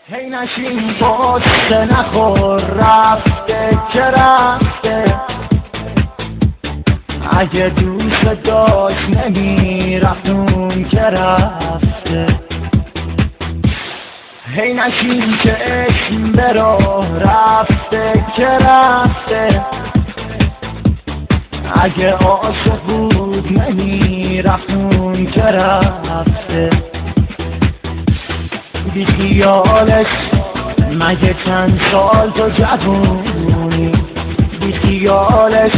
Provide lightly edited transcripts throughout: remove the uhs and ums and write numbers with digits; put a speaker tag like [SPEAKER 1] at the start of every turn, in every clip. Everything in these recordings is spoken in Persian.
[SPEAKER 1] هی نشین پشت نخور رفته که رفته، اگه دوست داشت نمیرفت اون که رفته. هی نشین چشم به راه رفته که رفته، اگه عاشق بود نمیرفت اون که رفته. بی خیالش مگه چند سال تو جوونی، بی خیالش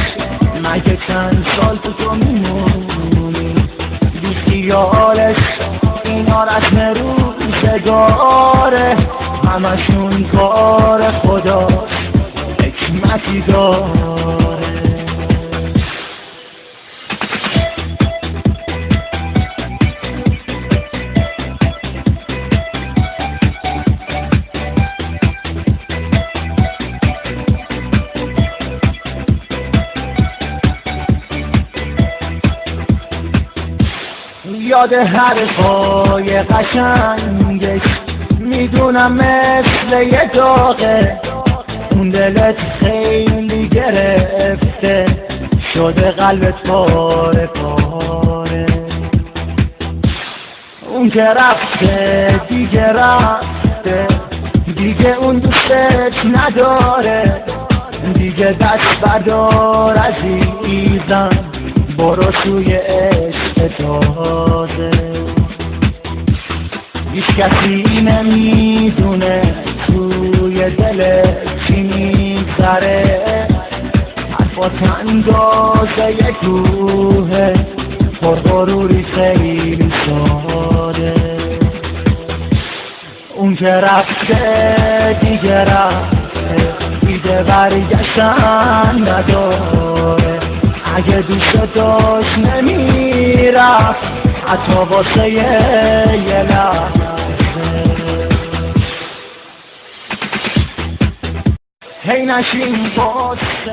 [SPEAKER 1] مگه چند سال تو میمونی، بی خیالش اینا رسم روزگاره، همشون کار خداست حکمتی داره. یاد حرفای قشنگش میدونم مثل یه داغه، اون دلت خیلی گرفته شده قلبت پاره پاره. اون که رفته دیگه رفته، دیگه اون دوستت نداره، دیگه دست بردار عزیزم برو سوی عشق تازه. هیچ کسی نمیدونه توی دلت چی میگذره، حرفات اندازه یه کوه پرغروری خیلی ساده. اون که رفته دیگه رفته، دیگه برگشتن نداره، اگه دوست داشت نمیرفت حتی واسه یه لحظه. هی نشین پشت